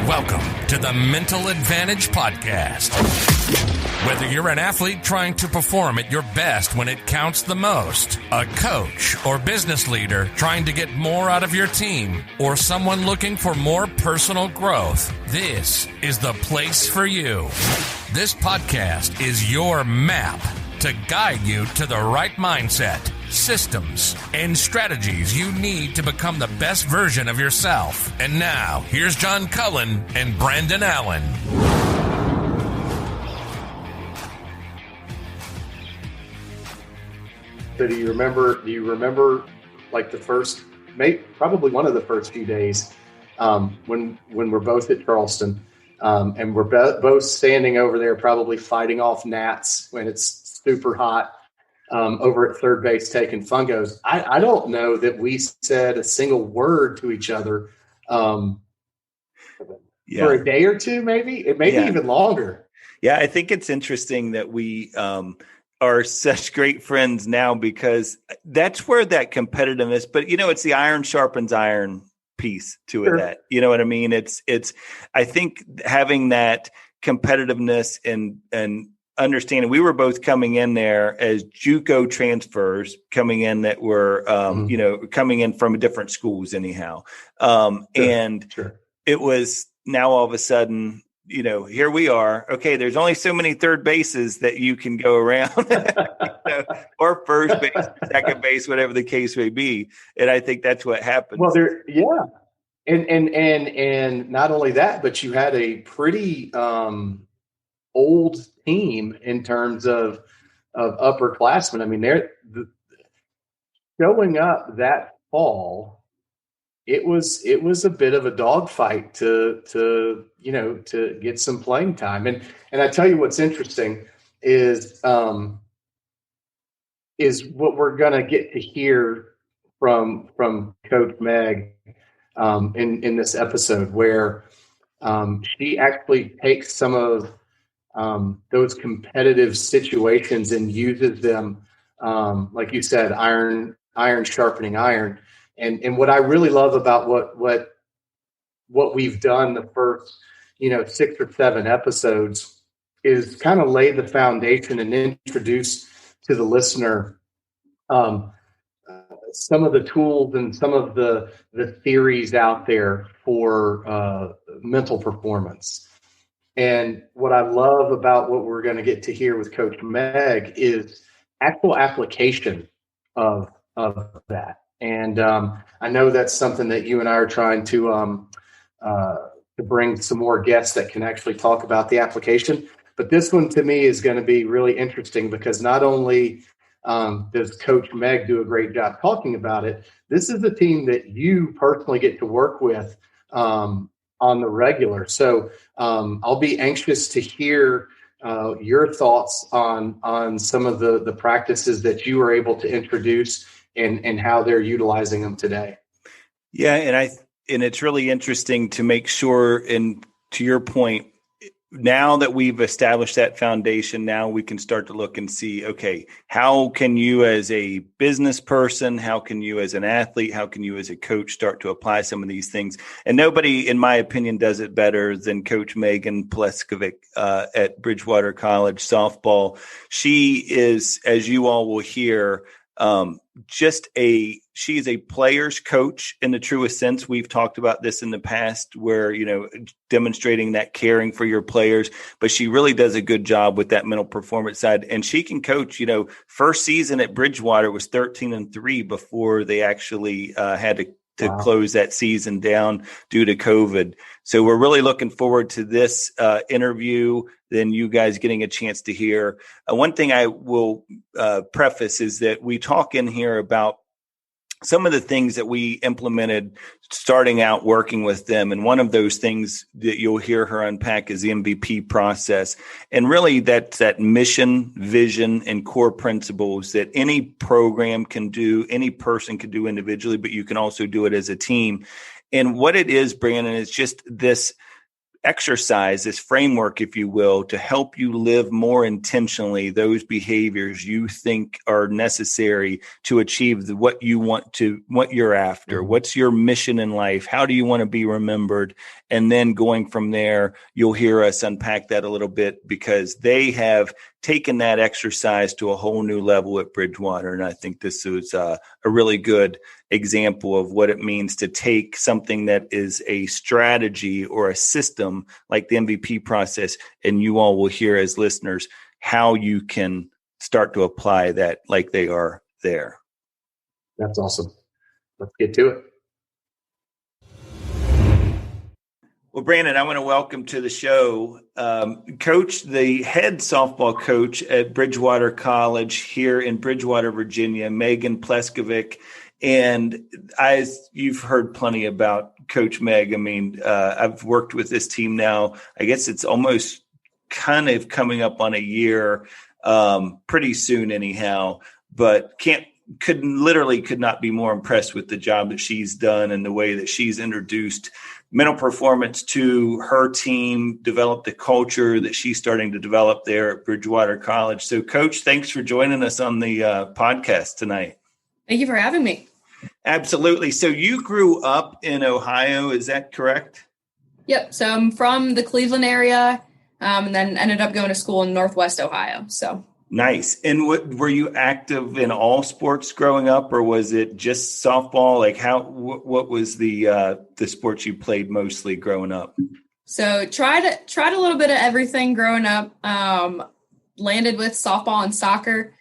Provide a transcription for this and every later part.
Welcome to the Mental Advantage Podcast. Whether you're an athlete trying to perform at your best when it counts the most, a coach or business leader trying to get more out of your team, or someone looking for more personal growth, this is the place for you. This podcast is your map to guide you to the right mindset, systems, and strategies you need to become the best version of yourself. And now, here's John Cullen and Brandon Allen. So do you remember like the first, probably one of the first few days when we're both at Charleston and we're both standing over there probably fighting off gnats when it's super hot over at third base taking fungos. I don't know that we said a single word to each other for a day or two, maybe. It may be even longer. Yeah, I think it's interesting that we are such great friends now because that's where that competitiveness, but it's the iron sharpens iron piece to it. That, you know what I mean? It's, I think having that competitiveness and understanding, we were both coming in there as JUCO transfers coming in that were, coming in from different schools anyhow. And it was now all of a sudden, here we are. Okay, there's only so many third bases that you can go around, or first base, second base, whatever the case may be. And I think that's what happened. Well, and not only that, but you had a pretty old team in terms of upperclassmen. I mean, they're showing up that fall. It was a bit of a dogfight to get some playing time. And I tell you what's interesting is what we're going to get to hear from Coach Meg in this episode, where she actually takes some of those competitive situations and uses them, like you said, iron sharpening iron. And what I really love about what we've done the first, 6 or 7 episodes is kind of lay the foundation and introduce to the listener some of the tools and some of the theories out there for mental performance. And what I love about what we're going to get to hear with Coach Meg is actual application of that. And I know that's something that you and I are trying to bring some more guests that can actually talk about the application. But this one to me is going to be really interesting because not only does Coach Meg do a great job talking about it, this is a team that you personally get to work with on the regular. So I'll be anxious to hear your thoughts on some of the practices that you were able to introduce and how they're utilizing them today. Yeah. And it's really interesting to make sure, and to your point, now that we've established that foundation, now we can start to look and see, okay, how can you as a business person, how can you as an athlete, how can you as a coach start to apply some of these things? And nobody, in my opinion, does it better than Coach Megan Pleskovic at Bridgewater College softball. She is, as you all will hear, she's a player's coach in the truest sense. We've talked about this in the past where, demonstrating that caring for your players, but she really does a good job with that mental performance side. And she can coach, first season at Bridgewater was 13-3 before they actually had to close that season down due to COVID. So we're really looking forward to this interview, then you guys getting a chance to hear. One thing I will preface is that we talk in here about some of the things that we implemented starting out working with them. And one of those things that you'll hear her unpack is the MVP process. And really that's that mission, vision, and core principles that any program can do, any person can do individually, but you can also do it as a team. And what it is, Brandon, is just this exercise, this framework, if you will, to help you live more intentionally those behaviors you think are necessary to achieve what you're after. Mm-hmm. What's your mission in life? How do you want to be remembered? And then going from there, you'll hear us unpack that a little bit, because they have taken that exercise to a whole new level at Bridgewater. And I think this is a really good example of what it means to take something that is a strategy or a system like the MVP process, and you all will hear as listeners how you can start to apply that like they are there. That's awesome. Let's get to it. Well, Brandon, I want to welcome to the show Coach, the head softball coach at Bridgewater College here in Bridgewater, Virginia, Megan Pleskovic. And you've heard plenty about Coach Meg. I mean, I've worked with this team now. I guess it's almost kind of coming up on a year, pretty soon anyhow, but could not be more impressed with the job that she's done and the way that she's introduced mental performance to her team, developed the culture that she's starting to develop there at Bridgewater College. So, Coach, thanks for joining us on the podcast tonight. Thank you for having me. Absolutely. So you grew up in Ohio, is that correct? Yep. So I'm from the Cleveland area, and then ended up going to school in Northwest Ohio. So nice. And were you active in all sports growing up, or was it just softball? Like what was the sports you played mostly growing up? So tried a little bit of everything growing up. Landed with softball and soccer.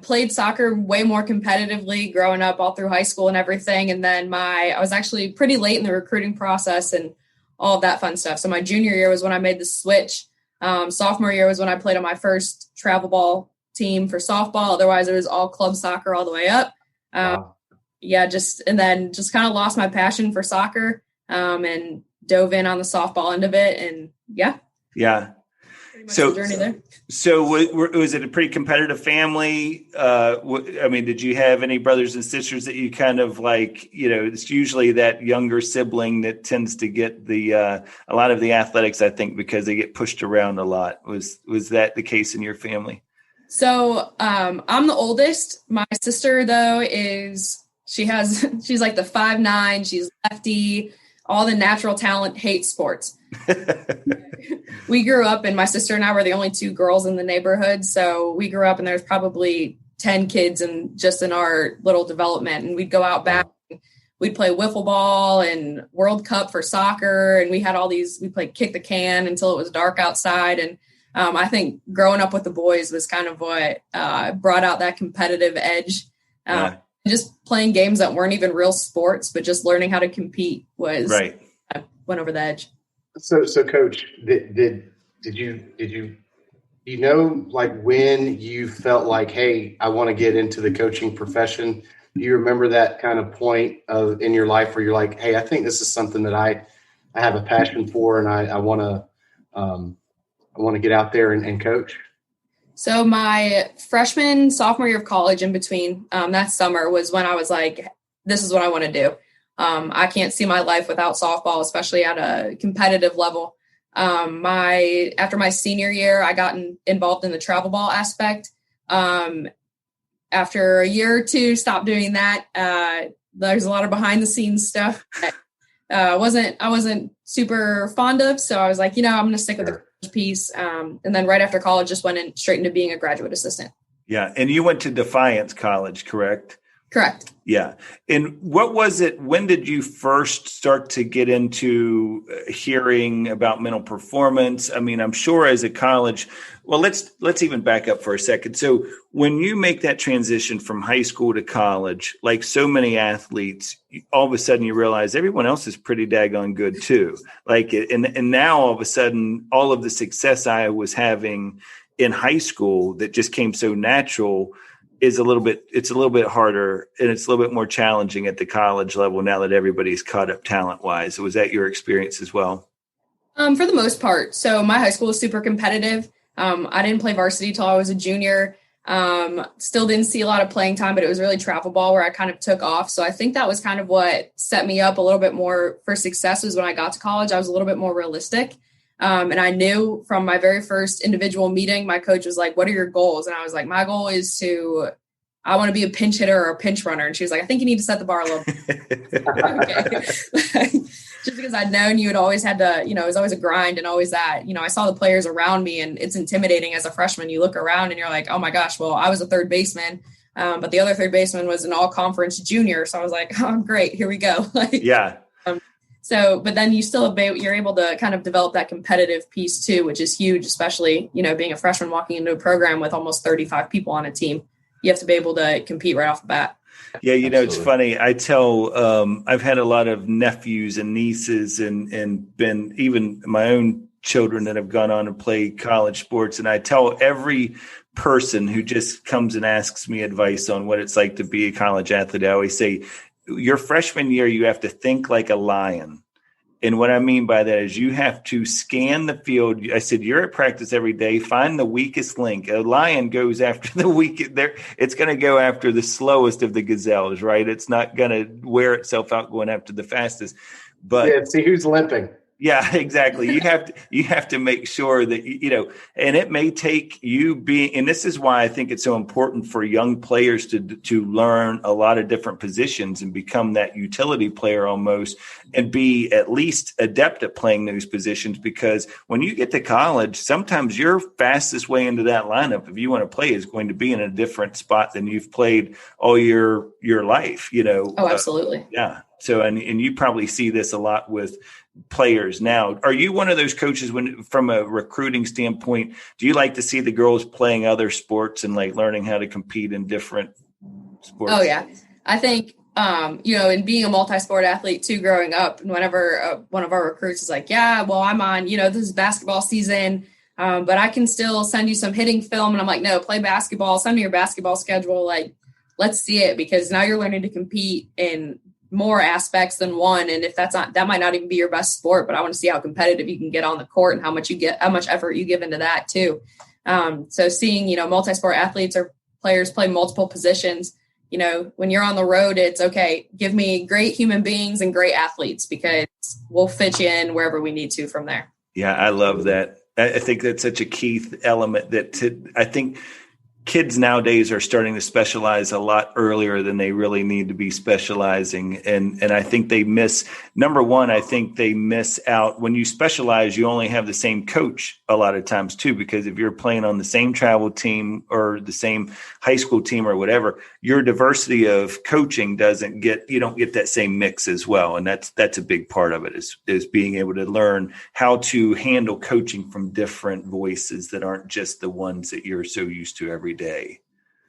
Played soccer way more competitively growing up all through high school and everything. And then I was actually pretty late in the recruiting process and all of that fun stuff. So my junior year was when I made the switch. Sophomore year was when I played on my first travel ball team for softball. Otherwise, it was all club soccer all the way up. Wow. Just kind of lost my passion for soccer and dove in on the softball end of it. And yeah. Pretty much the journey there. So was it a pretty competitive family? Did you have any brothers and sisters that you kind of like, it's usually that younger sibling that tends to get a lot of the athletics, I think, because they get pushed around a lot. Was that the case in your family? So I'm the oldest. My sister, though, she's like the 5'9", she's lefty, all the natural talent, hates sports. We grew up, and my sister and I were the only two girls in the neighborhood. So we grew up, and there's probably 10 kids in our little development. And we'd go out back, and we'd play wiffle ball and World Cup for soccer. And we had we played kick the can until it was dark outside. And I think growing up with the boys was kind of what brought out that competitive edge. Just playing games that weren't even real sports, but just learning how to compete was right. I went over the edge. So Coach, did you like when you felt like, hey, I want to get into the coaching profession? Do you remember that kind of point in your life where you're like, hey, I think this is something that I have a passion for, and I want to get out there and coach? So my sophomore year of college, in between that summer, was when I was like, this is what I want to do. I can't see my life without softball, especially at a competitive level. After my senior year, I got involved in the travel ball aspect. After a year or two, stopped doing that. There's a lot of behind the scenes stuff that I wasn't super fond of. So I was like, I'm going to stick with the college piece. And then right after college, just went straight into being a graduate assistant. Yeah. And you went to Defiance College, correct? Correct. Yeah. And what was it? When did you first start to get into hearing about mental performance? I mean, I'm sure as a college, well, let's even back up for a second. So when you make that transition from high school to college, like so many athletes, all of a sudden you realize everyone else is pretty daggone good too. And now all of a sudden, all of the success I was having in high school that just came so natural it's a little bit harder, and it's a little bit more challenging at the college level now that everybody's caught up talent wise. Was that your experience as well? For the most part. So my high school was super competitive. I didn't play varsity till I was a junior. Still didn't see a lot of playing time, but it was really travel ball where I kind of took off. So I think that was kind of what set me up a little bit more for success. Was when I got to college, I was a little bit more realistic. And I knew from my very first individual meeting, my coach was like, "What are your goals?" And I was like, "My goal is I want to be a pinch hitter or a pinch runner." And she was like, "I think you need to set the bar a little bit." Okay. Just because I'd known you had always had to, it was always a grind and always that, I saw the players around me, and it's intimidating as a freshman. You look around and you're like, oh my gosh, well, I was a third baseman. But the other third baseman was an all conference junior. So I was like, oh, great. Here we go. Yeah. But then you're able to kind of develop that competitive piece too, which is huge, especially, being a freshman walking into a program with almost 35 people on a team. You have to be able to compete right off the bat. Yeah, it's funny. I tell I've had a lot of nephews and nieces and been even my own children that have gone on and played college sports. And I tell every person who just comes and asks me advice on what it's like to be a college athlete, I always say, your freshman year, you have to think like a lion. And what I mean by that is you have to scan the field. I said, you're at practice every day. Find the weakest link. A lion goes after the weak. It's going to go after the slowest of the gazelles, right? It's not going to wear itself out going after the fastest. But see who's limping. Yeah, exactly. You have to make sure that, and it may take you being, and this is why I think it's so important for young players to learn a lot of different positions and become that utility player almost, and be at least adept at playing those positions. Because when you get to college, sometimes your fastest way into that lineup, if you want to play, is going to be in a different spot than you've played all your life, Oh, absolutely. Yeah. So, and you probably see this a lot with players now. Are you one of those coaches from a recruiting standpoint, do you like to see the girls playing other sports and like learning how to compete in different sports? Oh yeah. I think, and being a multi-sport athlete too, growing up, and whenever one of our recruits is like, yeah, well, I'm on, this is basketball season, but I can still send you some hitting film. And I'm like, no, play basketball, send me your basketball schedule. Like, let's see it, because now you're learning to compete in more aspects than one. And if that might not even be your best sport, but I want to see how competitive you can get on the court and how much effort you give into that too. So seeing, multi-sport athletes or players play multiple positions, when you're on the road, it's okay. Give me great human beings and great athletes, because we'll fit you in wherever we need to from there. Yeah. I love that. I think that's such a key element I think kids nowadays are starting to specialize a lot earlier than they really need to be specializing. And I think they miss out when you specialize, you only have the same coach a lot of times too, because if you're playing on the same travel team or the same high school team or whatever, your diversity of coaching you don't get that same mix as well. And that's a big part of it is being able to learn how to handle coaching from different voices that aren't just the ones that you're so used to every day.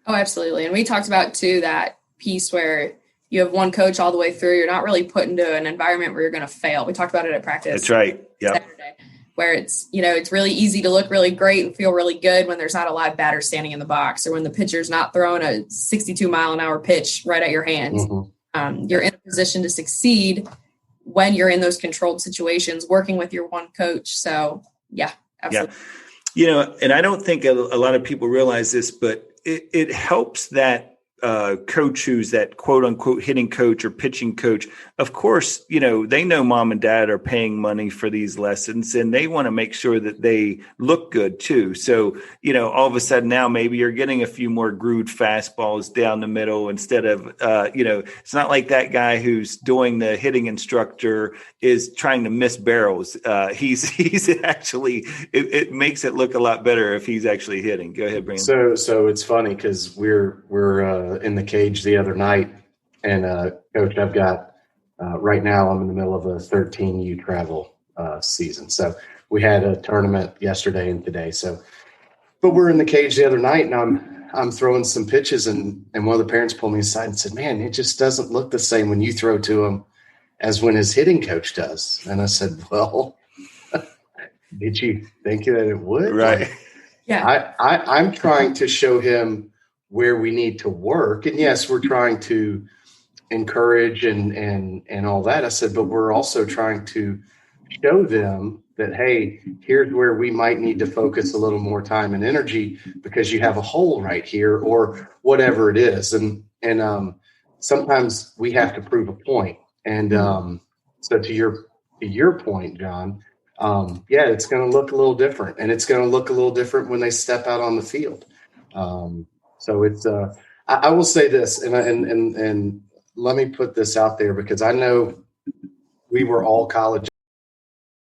Oh, absolutely. And we talked about too, that piece where you have one coach all the way through. You're not really put into an environment where you're going to fail. We talked about it at practice. That's right. Yeah. Saturday, where it's really easy to look really great and feel really good when there's not a live batter standing in the box, or when the pitcher's not throwing a 62-mile-an-hour pitch right at your hands. Mm-hmm. You're in a position to succeed when you're in those controlled situations, working with your one coach. So yeah, absolutely. Yeah. And I don't think a lot of people realize this, but it helps that coach who's that quote unquote hitting coach or pitching coach. Of course, they know mom and dad are paying money for these lessons, and they want to make sure that they look good too. So, all of a sudden now maybe you're getting a few more grooved fastballs down the middle instead of, it's not like that guy who's doing the hitting instructor is trying to miss barrels. He's actually, it makes it look a lot better if he's actually hitting. Go ahead, Brandon. So it's funny because we're in the cage the other night, and Coach, I've got right now I'm in the middle of a 13U travel season. So we had a tournament yesterday and today. But we're in the cage the other night, and I'm throwing some pitches, and one of the parents pulled me aside and said, "Man, it just doesn't look the same when you throw to him as when his hitting coach does." And I said, "Well, did you think that it would?" Right. Yeah. I'm trying to show him where we need to work. And yes, we're trying to encourage and all that. I said, but we're also trying to show them that, hey, here's where we might need to focus a little more time and energy because you have a hole right here or whatever it is. And sometimes we have to prove a point. And so to your point, John, it's going to look a little different, and it's going to look a little different when they step out on the field. So it's I will say this, and let me put this out there because I know we were all college